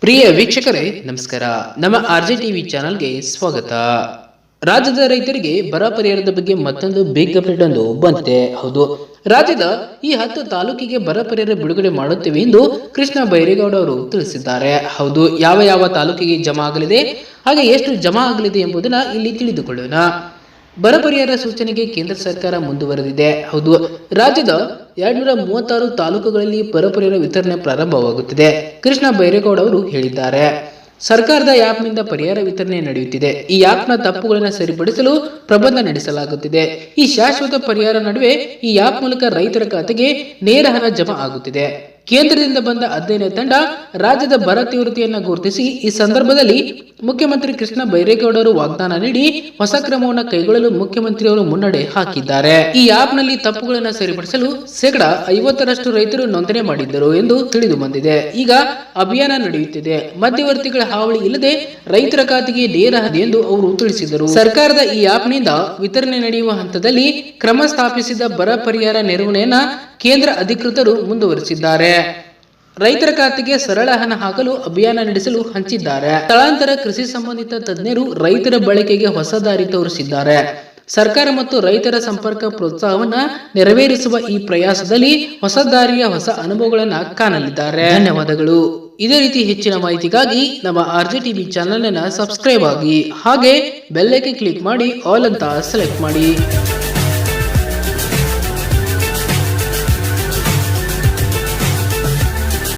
ಪ್ರಿಯ ವೀಕ್ಷಕರೇ ನಮಸ್ಕಾರ. ನಮ್ಮ ಆರ್ಜೆ ಟಿವಿ ಚಾನಲ್ಗೆ ಸ್ವಾಗತ. ರಾಜ್ಯದ ರೈತರಿಗೆ ಬರ ಪರಿಹಾರದ ಬಗ್ಗೆ ಮತ್ತೊಂದು ಬಿಗ್ ಅಪ್ಡೇಟ್ ಒಂದು ಬಂದಿದೆ. ಹೌದು, ರಾಜ್ಯದ ಈ 10 ತಾಲೂಕಿಗೆ ಬರ ಪರಿಹಾರ ಬಿಡುಗಡೆ ಮಾಡುತ್ತೇವೆ ಎಂದು ಕೃಷ್ಣ ಬೈರೇಗೌಡ ಅವರು ತಿಳಿಸಿದ್ದಾರೆ. ಹೌದು, ಯಾವ ತಾಲೂಕಿಗೆ ಜಮಾ ಆಗಲಿದೆ ಹಾಗೆ ಎಷ್ಟು ಜಮಾ ಆಗಲಿದೆ ಎಂಬುದನ್ನ ಇಲ್ಲಿ ತಿಳಿದುಕೊಳ್ಳೋಣ. ಬರ ಪರಿಹಾರ ಸೂಚನೆಗೆ ಕೇಂದ್ರ ಸರ್ಕಾರ ಮುಂದುವರೆದಿದೆ. ಹೌದು, ರಾಜ್ಯದ 236 ತಾಲೂಕುಗಳಲ್ಲಿ ಬರ ಪರಿಹಾರ ವಿತರಣೆ ಪ್ರಾರಂಭವಾಗುತ್ತಿದೆ. ಕೃಷ್ಣ ಬೈರೇಗೌಡ ಅವರು ಹೇಳಿದ್ದಾರೆ. ಸರ್ಕಾರದ ಆ್ಯಪ್ನಿಂದ ಪರಿಹಾರ ವಿತರಣೆ ನಡೆಯುತ್ತಿದೆ. ಈ ಆ್ಯಪ್ನ ತಪ್ಪುಗಳನ್ನು ಸರಿಪಡಿಸಲು ಪ್ರಬಂಧ ನಡೆಸಲಾಗುತ್ತಿದೆ. ಈ ಶಾಶ್ವತ ಪರಿಹಾರ ನಡುವೆ ಈ ಆ್ಯಪ್ ಮೂಲಕ ರೈತರ ಖಾತೆಗೆ ನೇರ ಹಣ ಜಮಾ ಆಗುತ್ತಿದೆ. ಕೇಂದ್ರದಿಂದ ಬಂದ ಅಧ್ಯಯನ ತಂಡ ರಾಜ್ಯದ ಬರ ತೀವ್ರತೆಯನ್ನು ಗುರುತಿಸಿ ಈ ಸಂದರ್ಭದಲ್ಲಿ ಮುಖ್ಯಮಂತ್ರಿ ಕೃಷ್ಣ ಬೈರೇಗೌಡರು ವಾಗ್ದಾನ ನೀಡಿ ಹೊಸ ಕ್ರಮವನ್ನು ಕೈಗೊಳ್ಳಲು ಮುಖ್ಯಮಂತ್ರಿಯವರು ಮುನ್ನಡೆ ಹಾಕಿದ್ದಾರೆ. ಈ ಆ್ಯಪ್ನಲ್ಲಿ ತಪ್ಪುಗಳನ್ನು ಸರಿಪಡಿಸಲು 50% ರೈತರು ನೋಂದಣಿ ಮಾಡಿದ್ದರು ಎಂದು ತಿಳಿದು ಬಂದಿದೆ. ಈಗ ಅಭಿಯಾನ ನಡೆಯುತ್ತಿದೆ. ಮಧ್ಯವರ್ತಿಗಳ ಹಾವಳಿ ಇಲ್ಲದೆ ರೈತರ ಖಾತೆಗೆ ನೇರ ಹಣ ಎಂದು ಅವರು ತಿಳಿಸಿದರು. ಸರ್ಕಾರದ ಈ ಆ್ಯಪ್ನಿಂದ ವಿತರಣೆ ನಡೆಯುವ ಹಂತದಲ್ಲಿ ಕ್ರಮ ಸ್ಥಾಪಿಸಿದ ಬರ ಪರಿಹಾರ ನೆರವಿನೆಯನ್ನ ಕೇಂದ್ರ ಅಧಿಕೃತರು ಮುಂದುವರಿಸಿದ್ದಾರೆ. ರೈತರ ಖಾತೆಗೆ ಸರಳ ಹಣ ಹಾಕಲು ಅಭಿಯಾನ ನಡೆಸಲು ಹಂಚಿದ್ದಾರೆ. ಸ್ಥಳಾಂತರ ಕೃಷಿ ಸಂಬಂಧಿತ ತಜ್ಞರು ರೈತರ ಬಳಕೆಗೆ ಹೊಸ ದಾರಿ ತೋರಿಸಿದ್ದಾರೆ. ಸರ್ಕಾರ ಮತ್ತು ರೈತರ ಸಂಪರ್ಕ ಪ್ರೋತ್ಸಾಹವನ್ನ ನೆರವೇರಿಸುವ ಈ ಪ್ರಯಾಸದಲ್ಲಿ ಹೊಸ ದಾರಿಯ ಹೊಸ ಅನುಭವಗಳನ್ನ ಕಾಣಲಿದ್ದಾರೆ. ಧನ್ಯವಾದಗಳು. ಇದೇ ರೀತಿ ಹೆಚ್ಚಿನ ಮಾಹಿತಿಗಾಗಿ ನಮ್ಮ ಆರ್ಜೆ ಟಿವಿ ಚಾನೆಲ್ ಅನ್ನ ಸಬ್ಸ್ಕ್ರೈಬ್ ಆಗಿ ಹಾಗೆ ಬೆಲ್ ಐಕಾನ್ ಕ್ಲಿಕ್ ಮಾಡಿ ಆಲ್ ಅಂತ ಸೆಲೆಕ್ಟ್ ಮಾಡಿ.